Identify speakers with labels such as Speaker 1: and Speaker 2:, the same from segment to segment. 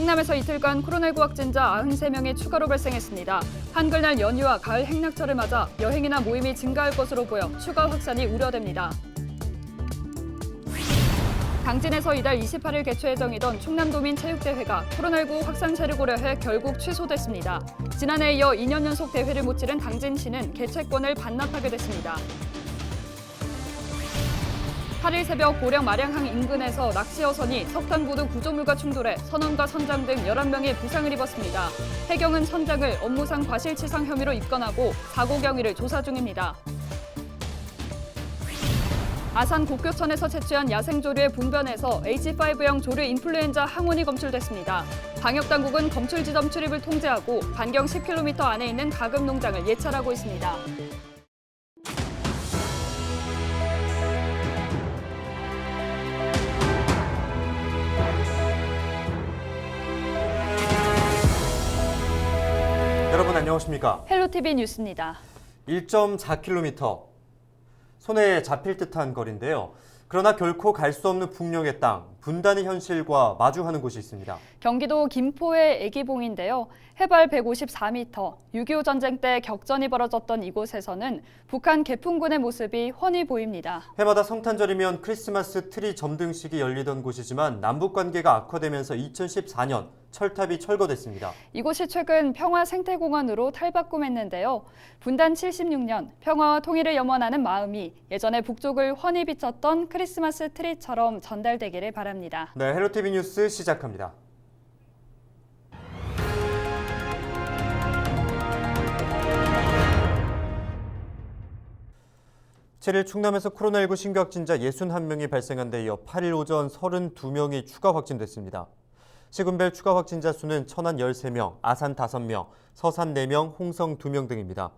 Speaker 1: 충남에서 이틀간 코로나19 확진자 93명이 추가로 발생했습니다. 한글날 연휴와 가을 행락철을 맞아 여행이나 모임이 증가할 것으로 보여 추가 확산이 우려됩니다. 당진에서 이달 28일 개최 예정이던 충남도민체육대회가 코로나19 확산세를 고려해 결국 취소됐습니다. 지난해에 이어 2년 연속 대회를 못 치른 당진시는 개최권을 반납하게 됐습니다. 8일 새벽 보령 마량항 인근에서 낚시 어선이 석탄보드 구조물과 충돌해 선원과 선장 등 11명이 부상을 입었습니다. 해경은 선장을 업무상 과실치상 혐의로 입건하고 사고 경위를 조사 중입니다. 아산 곡교천에서 채취한 야생조류의 분변에서 H5형 조류 인플루엔자 항원이 검출됐습니다. 방역당국은 검출 지점 출입을 통제하고 반경 10km 안에 있는 가금 농장을 예찰하고 있습니다.
Speaker 2: 여러분 안녕하십니까?
Speaker 1: 헬로티비 뉴스입니다.
Speaker 2: 1.4km, 손에 잡힐 듯한 거리인데요. 그러나 결코 갈 수 없는 북녘의 땅, 분단의 현실과 마주하는 곳이 있습니다.
Speaker 1: 경기도 김포의 애기봉인데요. 해발 154m, 6.25 전쟁 때 격전이 벌어졌던 이곳에서는 북한 개풍군의 모습이 훤히 보입니다.
Speaker 2: 해마다 성탄절이면 크리스마스 트리 점등식이 열리던 곳이지만 남북 관계가 악화되면서 2014년 철탑이 철거됐습니다.
Speaker 1: 이곳이 최근 평화생태공원으로 탈바꿈했는데요. 분단 76년 평화와 통일을 염원하는 마음이 예전의 북쪽을 훤히 비췄던 크리스마스 트리처럼 전달되기를 바랍니다.
Speaker 2: 네, 헬로티비 뉴스 시작합니다. (7일) 충남에서 코로나19 신규 확진자 61명이 발생한 데 이어 8일 오전 32명이 추가 확진됐습니다. 시군별 추가 확진자 수는 천안 13명, 아산 5명, 서산 4명, 홍성 2명 등입니다.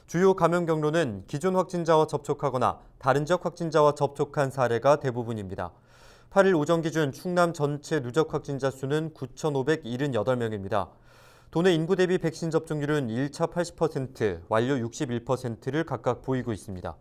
Speaker 2: 주요 감염 경로는 기존 확진자와 접촉하거나 다른 지역 확진자와 접촉한 사례가 대부분입니다. 8일 오전 기준 충남 전체 누적 확진자 수는 9,578명입니다. 도내 인구 대비 백신 접종률은 1차 80%, 완료 61%를 각각 보이고 있습니다.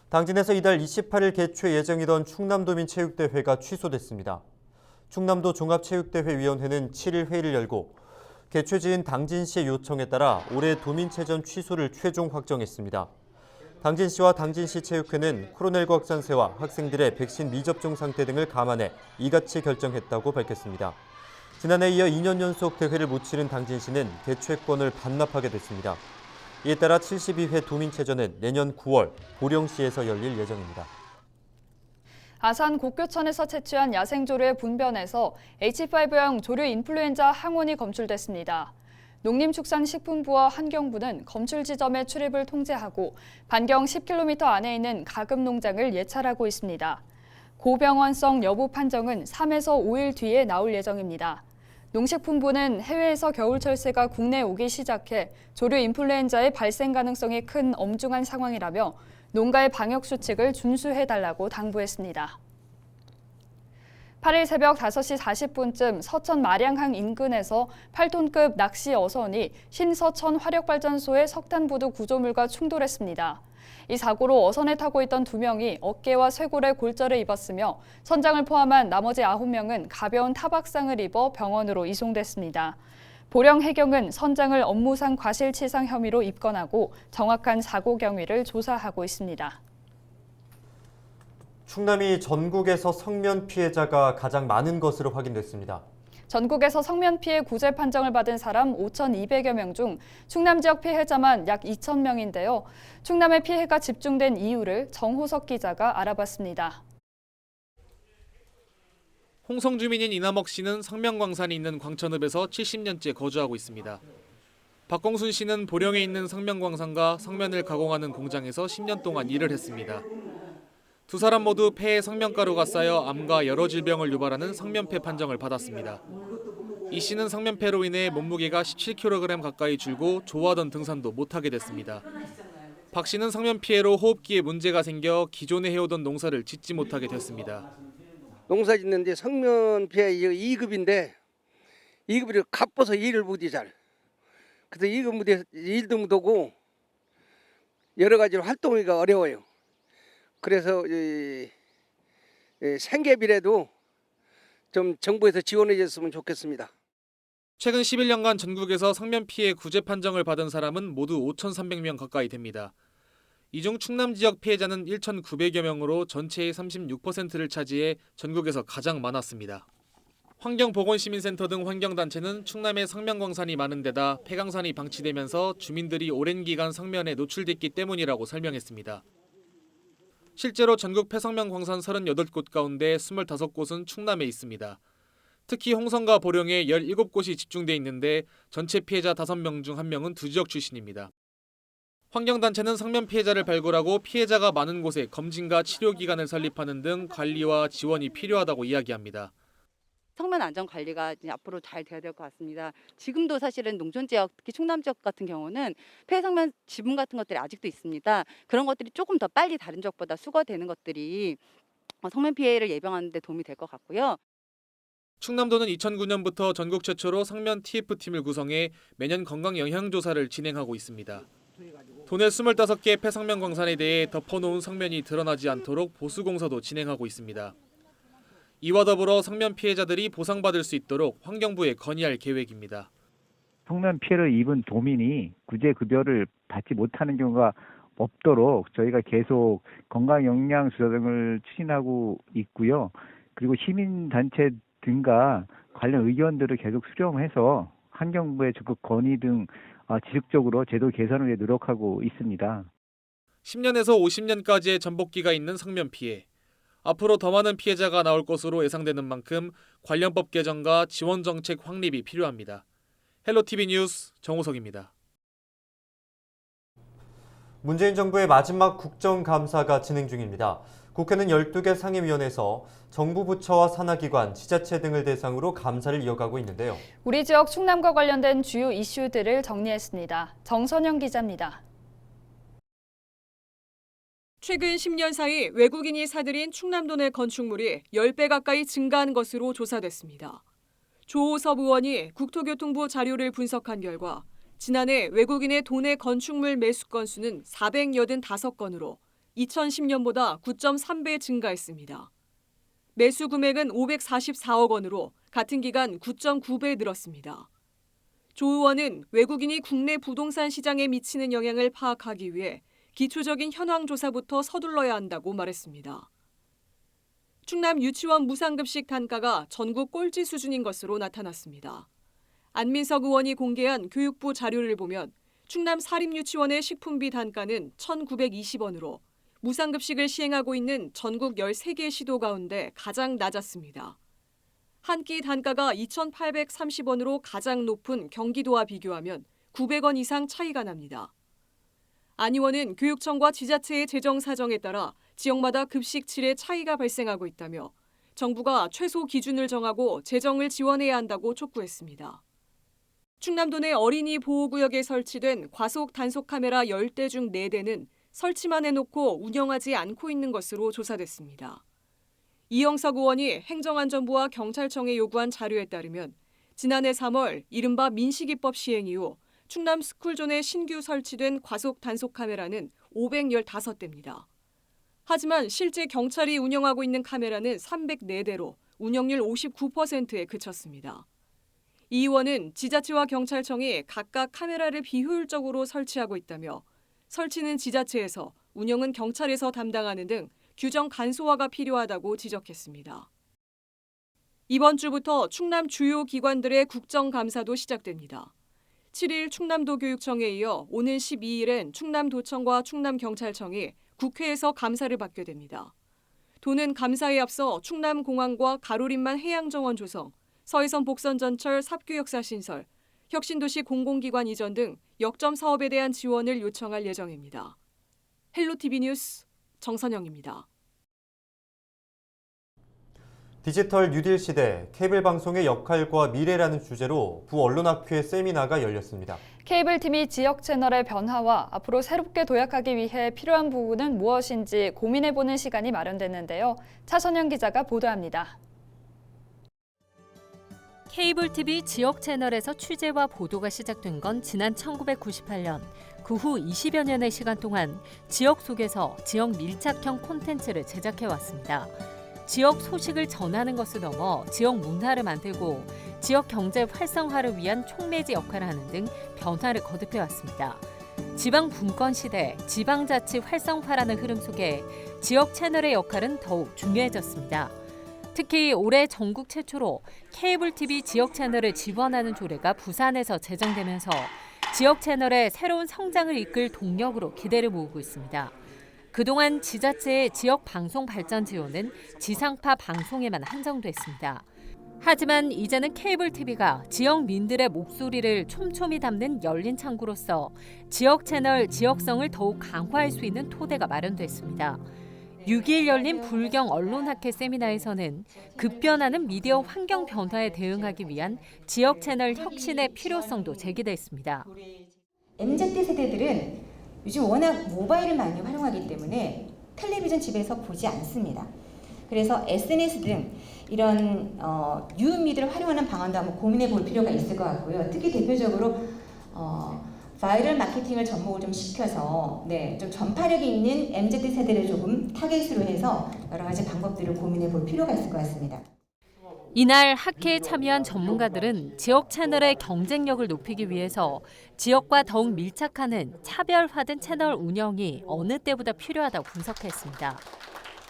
Speaker 2: 당진에서 이달 28일 개최 예정이던 충남도민체육대회가 취소됐습니다. 충남도 종합체육대회위원회는 7일 회의를 열고 개최지인 당진시의 요청에 따라 올해 도민체전 취소를 최종 확정했습니다. 당진시와 당진시 체육회는 코로나19 확산세와 학생들의 백신 미접종 상태 등을 감안해 이같이 결정했다고 밝혔습니다. 지난해 이어 2년 연속 대회를 못 치른 당진시는 개최권을 반납하게 됐습니다. 이에 따라 72회 도민체전은 내년 9월 보령시에서 열릴 예정입니다.
Speaker 1: 아산 곡교천에서 채취한 야생조류의 분변에서 H5형 조류 인플루엔자 항원이 검출됐습니다. 농림축산식품부와 환경부는 검출 지점의 출입을 통제하고 반경 10km 안에 있는 가금 농장을 예찰하고 있습니다. 고병원성 여부 판정은 3에서 5일 뒤에 나올 예정입니다. 농식품부는 해외에서 겨울철새가 국내에 오기 시작해 조류 인플루엔자의 발생 가능성이 큰 엄중한 상황이라며 농가의 방역 수칙을 준수해달라고 당부했습니다. 8일 새벽 5시 40분쯤 서천 마량항 인근에서 8톤급 낚시 어선이 신서천 화력발전소의 석탄보드 구조물과 충돌했습니다. 이 사고로 어선에 타고 있던 2명이 어깨와 쇄골에 골절을 입었으며 선장을 포함한 나머지 9명은 가벼운 타박상을 입어 병원으로 이송됐습니다. 보령 해경은 선장을 업무상 과실치상 혐의로 입건하고 정확한 사고 경위를 조사하고 있습니다.
Speaker 2: 충남이 전국에서 성면 피해자가 가장 많은 것으로 확인됐습니다.
Speaker 1: 전국에서 성면 피해 구제 판정을 받은 사람 5,200여 명 중 충남 지역 피해자만 약 2,000명인데요. 충남의 피해가 집중된 이유를 정호석 기자가 알아봤습니다.
Speaker 3: 홍성 주민인 이남옥 씨는 성면광산이 있는 광천읍에서 70년째 거주하고 있습니다. 박공순 씨는 보령에 있는 성면광산과 성면을 가공하는 공장에서 10년 동안 일을 했습니다. 두 사람 모두 폐에 성면가루가 쌓여 암과 여러 질병을 유발하는 성면폐 판정을 받았습니다. 이 씨는 성면폐로 인해 몸무게가 17kg 가까이 줄고 좋아하던 등산도 못하게 됐습니다. 박 씨는 성면 피해로 호흡기에 문제가 생겨 기존에 해오던 농사를 짓지 못하게 됐습니다.
Speaker 4: 농사 짓는데 성면 피해 2급인데 2급으로 가뻐서 일을 못해 잘. 그래서 2급 못해 일도 못하고 여러 가지로 활동하기가 어려워요. 그래서 생계비라도 좀 정부에서 지원해 줬으면 좋겠습니다.
Speaker 3: 최근 11년간 전국에서 성면 피해 구제 판정을 받은 사람은 모두 5,300명 가까이 됩니다. 이 중 충남 지역 피해자는 1,900여 명으로 전체의 36%를 차지해 전국에서 가장 많았습니다. 환경보건시민센터 등 환경단체는 충남에 성면광산이 많은 데다 폐광산이 방치되면서 주민들이 오랜 기간 성면에 노출됐기 때문이라고 설명했습니다. 실제로 전국 폐성면광산 38곳 가운데 25곳은 충남에 있습니다. 특히 홍성과 보령에 17곳이 집중돼 있는데 전체 피해자 5명 중 1명은 두 지역 출신입니다. 환경단체는 성면 피해자를 발굴하고 피해자가 많은 곳에 검진과 치료 기관을 설립하는 등 관리와 지원이 필요하다고 이야기합니다.
Speaker 5: 성면 안전 관리가 이제 앞으로 잘 돼야 될 것 같습니다. 지금도 사실은 농촌 지역, 특히 충남 지역 같은 경우는 폐성면 지붕 같은 것들이 아직도 있습니다. 그런 것들이 조금 더 빨리 다른 지역보다 수거되는 것들이 성면 피해를 예방하는 데 도움이 될 것 같고요.
Speaker 3: 충남도는 2009년부터 전국 최초로 성면 TF팀을 구성해 매년 건강 영향 조사를 진행하고 있습니다. 도내 25개 폐성면 광산에 대해 덮어놓은 성면이 드러나지 않도록 보수 공사도 진행하고 있습니다. 이와 더불어 성면 피해자들이 보상받을 수 있도록 환경부에 건의할 계획입니다.
Speaker 6: 성면 피해를 입은 도민이 구제급여를 받지 못하는 경우가 없도록 저희가 계속 건강영양수사 등을 추진하고 있고요. 그리고 시민단체 등과 관련 의견들을 계속 수렴해서 환경부에 적극 건의 등 지속적으로 제도 개선을 위해 노력하고 있습니다.
Speaker 3: 10년에서 50년까지의 전복기가 있는 성면 피해. 앞으로 더 많은 피해자가 나올 것으로 예상되는 만큼 관련법 개정과 지원 정책 확립이 필요합니다. 헬로티비 뉴스 정호석입니다.
Speaker 2: 문재인 정부의 마지막 국정감사가 진행 중입니다. 국회는 12개 상임위원회에서 정부 부처와 산하기관, 지자체 등을 대상으로 감사를 이어가고 있는데요.
Speaker 1: 우리 지역 충남과 관련된 주요 이슈들을 정리했습니다. 정선영 기자입니다.
Speaker 7: 최근 10년 사이 외국인이 사들인 충남도 내 건축물이 10배 가까이 증가한 것으로 조사됐습니다. 조호섭 의원이 국토교통부 자료를 분석한 결과 지난해 외국인의 도내 건축물 매수 건수는 485건으로 2010년보다 9.3배 증가했습니다. 매수 금액은 544억 원으로 같은 기간 9.9배 늘었습니다. 조 의원은 외국인이 국내 부동산 시장에 미치는 영향을 파악하기 위해 기초적인 현황 조사부터 서둘러야 한다고 말했습니다. 충남 유치원 무상급식 단가가 전국 꼴찌 수준인 것으로 나타났습니다. 안민석 의원이 공개한 교육부 자료를 보면 충남 사립유치원의 식품비 단가는 1,920원으로 무상급식을 시행하고 있는 전국 13개 시도 가운데 가장 낮았습니다. 한 끼 단가가 2,830원으로 가장 높은 경기도와 비교하면 900원 이상 차이가 납니다. 안 의원은 교육청과 지자체의 재정 사정에 따라 지역마다 급식질의 차이가 발생하고 있다며 정부가 최소 기준을 정하고 재정을 지원해야 한다고 촉구했습니다. 충남도 내 어린이 보호구역에 설치된 과속 단속 카메라 10대 중 4대는 설치만 해놓고 운영하지 않고 있는 것으로 조사됐습니다. 이영석 의원이 행정안전부와 경찰청에 요구한 자료에 따르면 지난해 3월 이른바 민식이법 시행 이후 충남 스쿨존에 신규 설치된 과속 단속 카메라는 515대입니다. 하지만 실제 경찰이 운영하고 있는 카메라는 304대로 운영률 59%에 그쳤습니다. 이 의원은 지자체와 경찰청이 각각 카메라를 비효율적으로 설치하고 있다며 설치는 지자체에서 운영은 경찰에서 담당하는 등 규정 간소화가 필요하다고 지적했습니다. 이번 주부터 충남 주요 기관들의 국정감사도 시작됩니다. 7일 충남도 교육청에 이어 오는 12일엔 충남도청과 충남경찰청이 국회에서 감사를 받게 됩니다. 도는 감사에 앞서 충남공항과 가로림만 해양정원 조성, 서해선 복선전철 삽교역사 신설, 혁신도시 공공기관 이전 등 역점 사업에 대한 지원을 요청할 예정입니다. 헬로티비 뉴스 정선영입니다.
Speaker 2: 디지털 뉴딜 시대, 케이블 방송의 역할과 미래라는 주제로 부언론학회 세미나가 열렸습니다.
Speaker 1: 케이블팀이 지역 채널의 변화와 앞으로 새롭게 도약하기 위해 필요한 부분은 무엇인지 고민해보는 시간이 마련됐는데요. 차선영 기자가 보도합니다.
Speaker 8: 케이블 TV 지역 채널에서 취재와 보도가 시작된 건 지난 1998년. 그 후 20여 년의 시간 동안 지역 속에서 지역 밀착형 콘텐츠를 제작해왔습니다. 지역 소식을 전하는 것을 넘어 지역 문화를 만들고 지역 경제 활성화를 위한 촉매지 역할을 하는 등 변화를 거듭해 왔습니다. 지방 분권 시대, 지방자치 활성화라는 흐름 속에 지역 채널의 역할은 더욱 중요해졌습니다. 특히 올해 전국 최초로 케이블 TV 지역 채널을 지원하는 조례가 부산에서 제정되면서 지역 채널의 새로운 성장을 이끌 동력으로 기대를 모으고 있습니다. 그동안 지자체의 지역 방송 발전 지원은 지상파 방송에만 한정됐습니다. 하지만 이제는 케이블 TV가 지역민들의 목소리를 촘촘히 담는 열린 창구로서 지역 채널 지역성을 더욱 강화할 수 있는 토대가 마련됐습니다. 6일 열린 불경 언론학회 세미나에서는 급변하는 미디어 환경 변화에 대응하기 위한 지역 채널 혁신의 필요성도 제기됐습니다.
Speaker 9: MZ 세대들은 요즘 워낙 모바일을 많이 활용하기 때문에 텔레비전 집에서 보지 않습니다. 그래서 SNS 등 이런 뉴미디어를 활용하는 방안도 한번 고민해 볼 필요가 있을 것 같고요. 특히 대표적으로 바이럴 마케팅을 접목을 좀 시켜서 좀 전파력이 있는 MZ 세대를 조금 타겟으로 해서 여러 가지 방법들을 고민해 볼 필요가 있을 것 같습니다.
Speaker 8: 이날 학회에 참여한 전문가들은 지역 채널의 경쟁력을 높이기 위해서 지역과 더욱 밀착하는 차별화된 채널 운영이 어느 때보다 필요하다고 분석했습니다.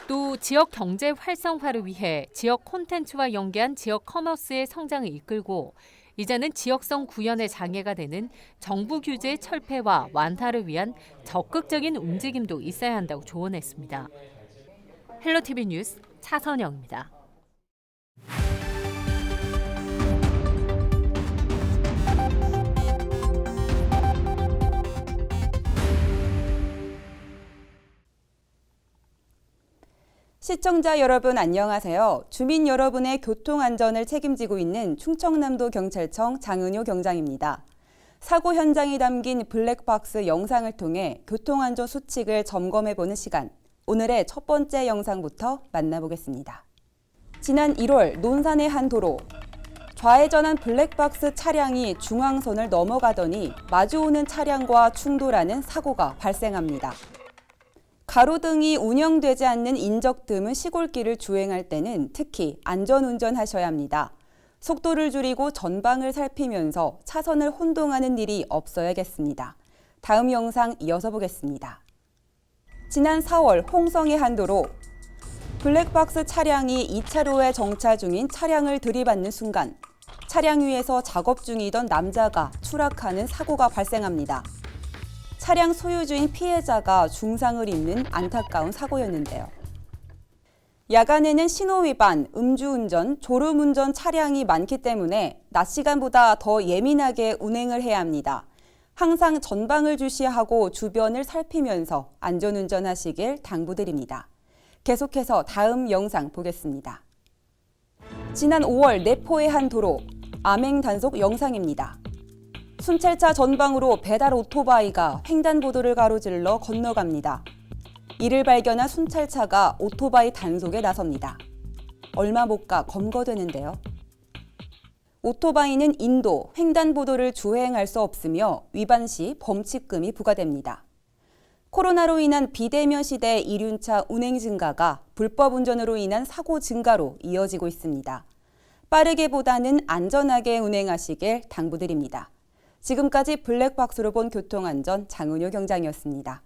Speaker 8: 또 지역 경제 활성화를 위해 지역 콘텐츠와 연계한 지역 커머스의 성장을 이끌고 이제는 지역성 구현의 장애가 되는 정부 규제의 철폐와 완화를 위한 적극적인 움직임도 있어야 한다고 조언했습니다. 헬로티비 뉴스 차선영입니다.
Speaker 10: 시청자 여러분 안녕하세요. 주민 여러분의 교통 안전을 책임지고 있는 충청남도 경찰청 장은효 경장입니다. 사고 현장이 담긴 블랙박스 영상을 통해 교통안전 수칙을 점검해보는 시간. 오늘의 첫 번째 영상부터 만나보겠습니다. 지난 1월 논산의 한 도로. 좌회전한 블랙박스 차량이 중앙선을 넘어가더니 마주오는 차량과 충돌하는 사고가 발생합니다. 가로등이 운영되지 않는 인적 드문 시골길을 주행할 때는 특히 안전운전하셔야 합니다. 속도를 줄이고 전방을 살피면서 차선을 혼동하는 일이 없어야겠습니다. 다음 영상 이어서 보겠습니다. 지난 4월 홍성의 한 도로. 블랙박스 차량이 2차로에 정차 중인 차량을 들이받는 순간 차량 위에서 작업 중이던 남자가 추락하는 사고가 발생합니다. 차량 소유주인 피해자가 중상을 입는 안타까운 사고였는데요. 야간에는 신호위반, 음주운전, 졸음운전 차량이 많기 때문에 낮 시간보다 더 예민하게 운행을 해야 합니다. 항상 전방을 주시하고 주변을 살피면서 안전운전하시길 당부드립니다. 계속해서 다음 영상 보겠습니다. 지난 5월 내포의 한 도로, 암행 단속 영상입니다. 순찰차 전방으로 배달 오토바이가 횡단보도를 가로질러 건너갑니다. 이를 발견한 순찰차가 오토바이 단속에 나섭니다. 얼마 못 가 검거되는데요. 오토바이는 인도, 횡단보도를 주행할 수 없으며 위반 시 범칙금이 부과됩니다. 코로나로 인한 비대면 시대 이륜차 운행 증가가 불법 운전으로 인한 사고 증가로 이어지고 있습니다. 빠르게보다는 안전하게 운행하시길 당부드립니다. 지금까지 블랙박스로 본 교통안전 장은효 경장이었습니다.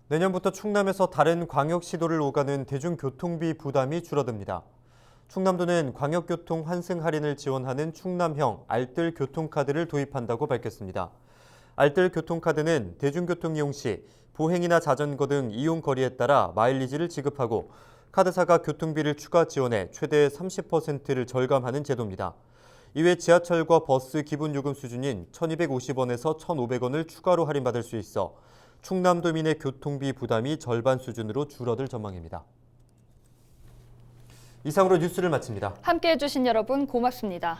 Speaker 2: 내년부터 충남에서 다른 광역시도를 오가는 대중교통비 부담이 줄어듭니다. 충남도는 광역교통 환승 할인을 지원하는 충남형 알뜰 교통카드를 도입한다고 밝혔습니다. 알뜰 교통카드는 대중교통 이용 시 보행이나 자전거 등 이용 거리에 따라 마일리지를 지급하고 카드사가 교통비를 추가 지원해 최대 30%를 절감하는 제도입니다. 이외 지하철과 버스 기본요금 수준인 1,250원에서 1,500원을 추가로 할인받을 수 있어 충남도민의 교통비 부담이 절반 수준으로 줄어들 전망입니다. 이상으로 뉴스를 마칩니다.
Speaker 1: 함께해 주신 여러분 고맙습니다.